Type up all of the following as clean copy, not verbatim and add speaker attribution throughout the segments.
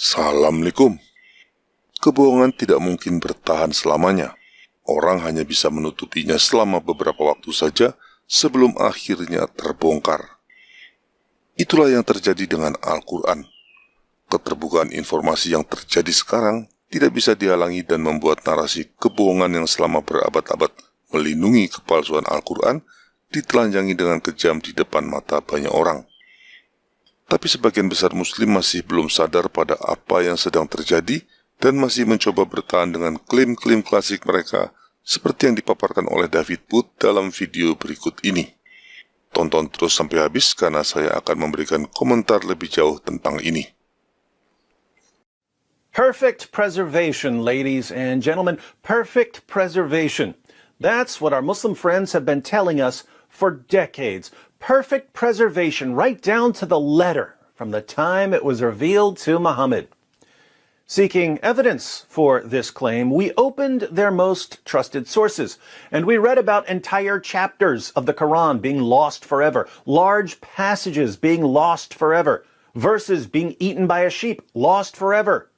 Speaker 1: Assalamualaikum. Kebohongan tidak mungkin bertahan selamanya. Orang hanya bisa menutupinya selama beberapa waktu saja sebelum akhirnya terbongkar. Itulah yang terjadi dengan Al-Quran. Keterbukaan informasi yang terjadi sekarang tidak bisa dihalangi dan membuat narasi kebohongan yang selama berabad-abad melindungi kepalsuan Al-Quran ditelanjangi dengan kejam di depan mata banyak orang. Tapi sebagian besar muslim masih belum sadar pada apa yang sedang terjadi dan masih mencoba bertahan dengan klaim-klaim klasik mereka seperti yang dipaparkan oleh David Booth dalam video berikut ini. Tonton terus sampai habis karena saya akan memberikan komentar lebih jauh tentang ini.
Speaker 2: Perfect preservation, ladies and gentlemen. Perfect preservation. That's what our Muslim friends have been telling us for decades. Perfect preservation, right down to the letter, from the time it was revealed to Muhammad. Seeking evidence for this claim, we opened their most trusted sources, and we read about entire chapters of the Quran being lost forever, large passages being lost forever, verses being eaten by a sheep, lost forever.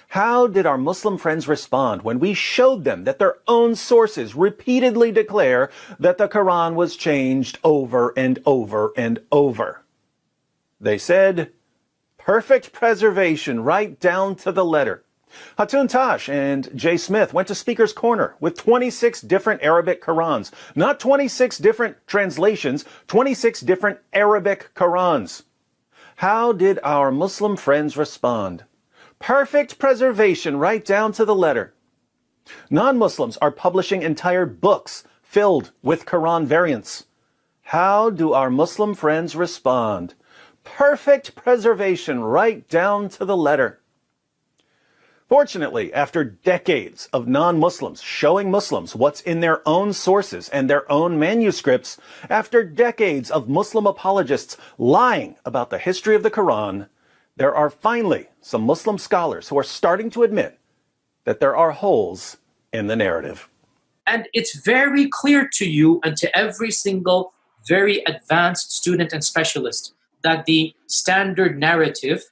Speaker 2: How did our Muslim friends respond when we showed them that their own sources repeatedly declare that the Quran was changed over and over and over? They said, perfect preservation right down to the letter. Hatun Tash and Jay Smith went to Speaker's Corner with 26 different Arabic Qurans. Not 26 different translations, 26 different Arabic Qurans. How did our Muslim friends respond? Perfect preservation right down to the letter. Non-Muslims are publishing entire books filled with Quran variants. How do our Muslim friends respond? Perfect preservation right down to the letter. Fortunately, after decades of non-Muslims showing Muslims what's in their own sources and their own manuscripts, after decades of Muslim apologists lying about the history of the Quran, there are finally some Muslim scholars who are starting to admit that there are holes in the narrative.
Speaker 3: And it's very clear to you and to every single very advanced student and specialist that the standard narrative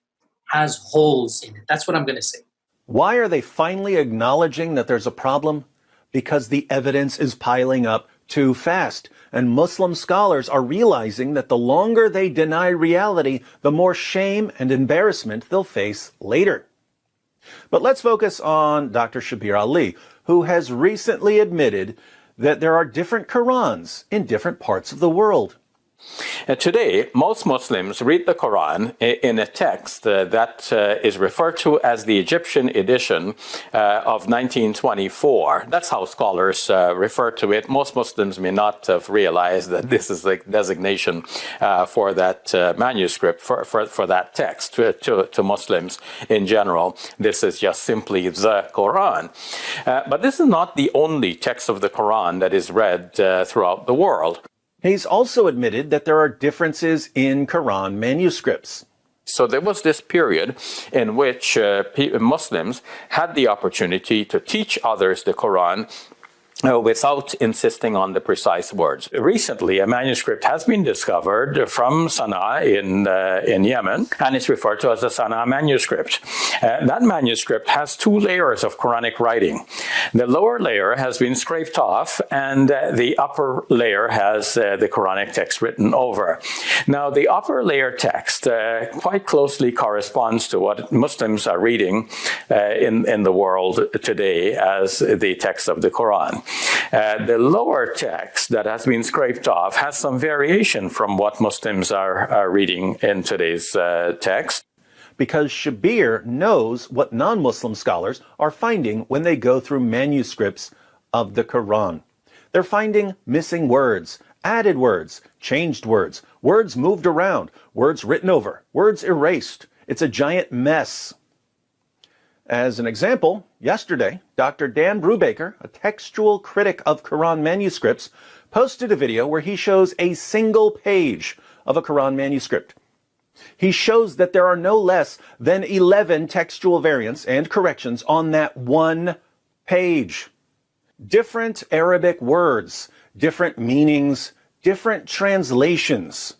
Speaker 3: has holes in it. That's what I'm going to say.
Speaker 2: Why are they finally acknowledging that there's a problem? Because the evidence is piling up too fast. And Muslim scholars are realizing that the longer they deny reality, the more shame and embarrassment they'll face later. But let's focus on Dr. Shabir Ali, who has recently admitted that there are different Qurans in different parts of the world.
Speaker 4: Today, most Muslims read the Quran in a text that is referred to as the Egyptian edition of 1924. That's how scholars refer to it. Most Muslims may not have realized that this is the designation for that manuscript, for that text. To Muslims in general, this is just simply the Quran. But this is not the only text of the Quran that is read throughout the world.
Speaker 2: He's also admitted that there are differences in Quran manuscripts.
Speaker 4: So there was this period in which Muslims had the opportunity to teach others the Quran without insisting on the precise words. Recently, a manuscript has been discovered from Sana'a in Yemen, and it's referred to as the Sana'a manuscript. That manuscript has two layers of Quranic writing. The lower layer has been scraped off, and the upper layer has the Quranic text written over. Now, the upper layer text quite closely corresponds to what Muslims are reading in the world today as the text of the Quran. The lower text that has been scraped off has some variation from what Muslims are reading in today's text.
Speaker 2: Because Shabir knows what non-Muslim scholars are finding when they go through manuscripts of the Quran. They're finding missing words, added words, changed words, words moved around, words written over, words erased. It's a giant mess. As an example, yesterday, Dr. Dan Brubaker, a textual critic of Quran manuscripts, posted a video where he shows a single page of a Quran manuscript. He shows that there are no less than 11 textual variants and corrections on that one page. Different Arabic words, different meanings, different translations.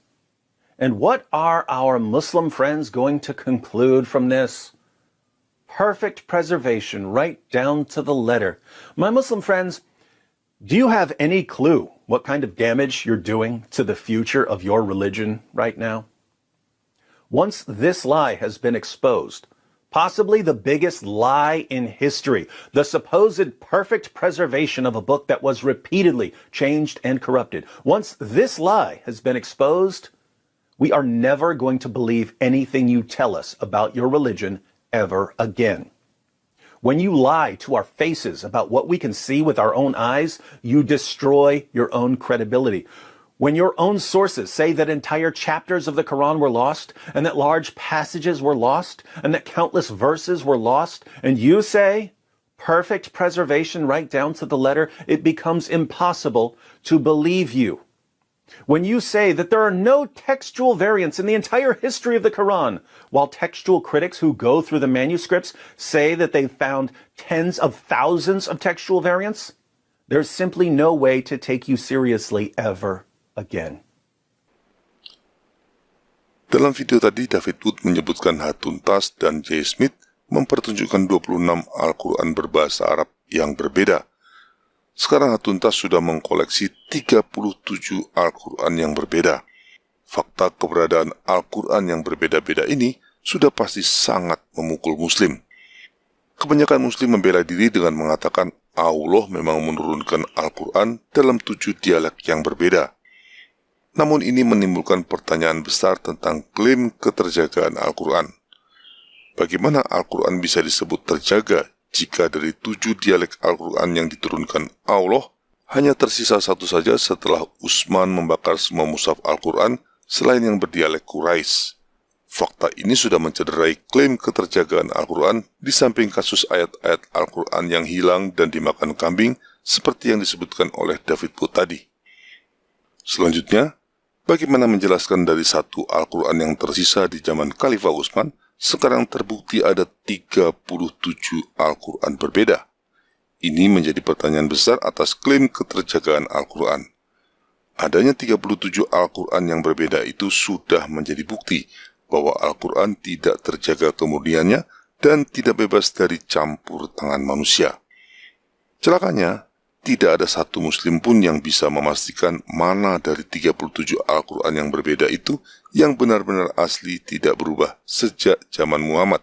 Speaker 2: And what are our Muslim friends going to conclude from this? perfect preservation right down to the letter. My Muslim friends, do you have any clue what kind of damage you're doing to the future of your religion right now? Once this lie has been exposed, possibly the biggest lie in history, the supposed perfect preservation of a book that was repeatedly changed and corrupted. Once this lie has been exposed, we are never going to believe anything you tell us about your religion ever again. When you lie to our faces about what we can see with our own eyes, you destroy your own credibility. When your own sources say that entire chapters of the Quran were lost, and that large passages were lost, and that countless verses were lost, and you say perfect preservation right down to the letter, it becomes impossible to believe you. When you say that there are no textual variants in the entire history of the Quran, while textual critics who go through the manuscripts say that they found tens of thousands of textual variants, there's simply no way to take you seriously ever again.
Speaker 1: Dalam video tadi, David Wood menyebutkan Hatun Tas dan J. Smith mempertunjukkan 26 Al-Quran berbahasa Arab yang berbeda. Sekarang Hatun Tas sudah mengkoleksi 37 Al-Quran yang berbeda. Fakta keberadaan Al-Quran yang berbeda-beda ini sudah pasti sangat memukul Muslim. Kebanyakan Muslim membela diri dengan mengatakan Allah memang menurunkan Al-Quran dalam 7 dialek yang berbeda. Namun ini menimbulkan pertanyaan besar tentang klaim keterjagaan Al-Quran. Bagaimana Al-Quran bisa disebut terjaga jika dari 7 dialek Al-Quran yang diturunkan Allah, hanya tersisa satu saja setelah Utsman membakar semua mushaf Al-Quran selain yang berdialek Quraisy? Fakta ini sudah mencederai klaim keterjagaan Al-Quran di samping kasus ayat-ayat Al-Quran yang hilang dan dimakan kambing seperti yang disebutkan oleh David Wood tadi. Selanjutnya, bagaimana menjelaskan dari satu Al-Quran yang tersisa di zaman Khalifah Utsman, sekarang terbukti ada 37 Al-Quran berbeda? Ini menjadi pertanyaan besar atas klaim keterjagaan Al-Quran. Adanya 37 Al-Quran yang berbeda itu sudah menjadi bukti bahwa Al-Quran tidak terjaga kemurniannya dan tidak bebas dari campur tangan manusia. Celakanya, tidak ada satu Muslim pun yang bisa memastikan mana dari 37 Al-Quran yang berbeda itu yang benar-benar asli tidak berubah sejak zaman Muhammad.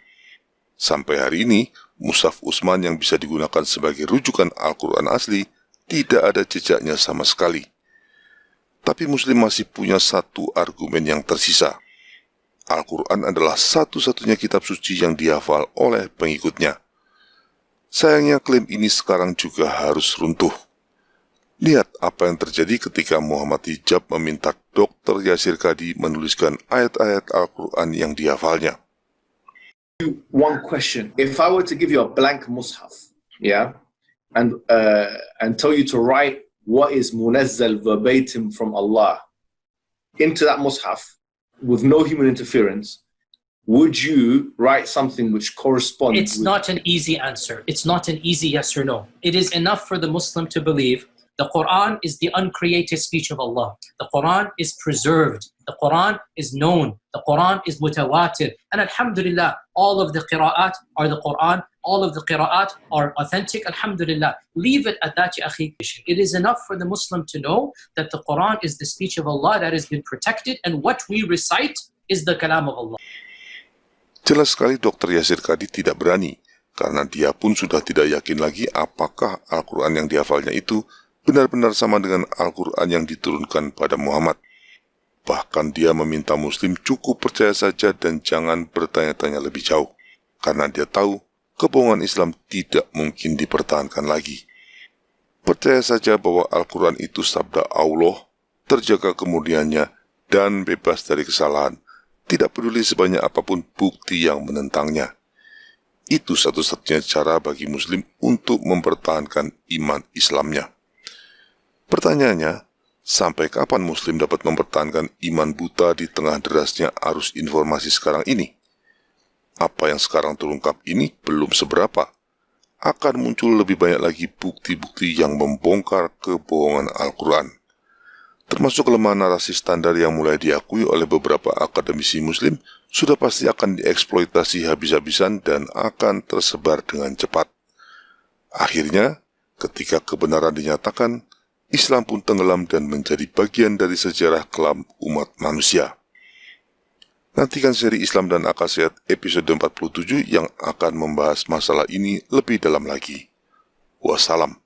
Speaker 1: Sampai hari ini, mushaf Utsman yang bisa digunakan sebagai rujukan Al-Quran asli tidak ada jejaknya sama sekali. Tapi Muslim masih punya satu argumen yang tersisa. Al-Quran adalah satu-satunya kitab suci yang dihafal oleh pengikutnya. Sayangnya klaim ini sekarang juga harus runtuh. Lihat apa yang terjadi ketika Muhammad Hijab meminta Dr. Yasir Qadhi menuliskan ayat-ayat Al-Quran yang dihafalnya.
Speaker 5: One question: if I were to give you a blank mushaf, yeah, and tell you to write what is munazzal verbatim from Allah into that mushaf with no human interference, would you write something which corresponds?
Speaker 3: It's not an easy answer. It's not an easy yes or no. It is enough for the Muslim to believe the Quran is the uncreated speech of Allah. The Quran is preserved. The Quran is known. The Quran is mutawatir. And alhamdulillah, all of the qira'at are the Quran. All of the qira'at are authentic. Alhamdulillah. Leave it at that, ya akhi. It is enough for the Muslim to know that the Quran is the speech of Allah that has been protected, and what we recite is the kalam of Allah.
Speaker 1: Jelas sekali Dr. Yasir Qadhi tidak berani, karena dia pun sudah tidak yakin lagi apakah Al-Quran yang dihafalnya itu benar-benar sama dengan Al-Quran yang diturunkan pada Muhammad. Bahkan dia meminta Muslim cukup percaya saja dan jangan bertanya-tanya lebih jauh, karena dia tahu kebohongan Islam tidak mungkin dipertahankan lagi. Percaya saja bahwa Al-Quran itu sabda Allah, terjaga kemurniannya, dan bebas dari kesalahan, tidak peduli sebanyak apapun bukti yang menentangnya. Itu satu-satunya cara bagi Muslim untuk mempertahankan iman Islamnya. Pertanyaannya, sampai kapan Muslim dapat mempertahankan iman buta di tengah derasnya arus informasi sekarang ini? Apa yang sekarang terungkap ini belum seberapa. Akan muncul lebih banyak lagi bukti-bukti yang membongkar kebohongan Al-Quran. termasuk kelemahan narasi standar yang mulai diakui oleh beberapa akademisi muslim, sudah pasti akan dieksploitasi habis-habisan dan akan tersebar dengan cepat. Akhirnya, ketika kebenaran dinyatakan, Islam pun tenggelam dan menjadi bagian dari sejarah kelam umat manusia. Nantikan seri Islam dan Akal Sehat episode 47 yang akan membahas masalah ini lebih dalam lagi. Wassalam.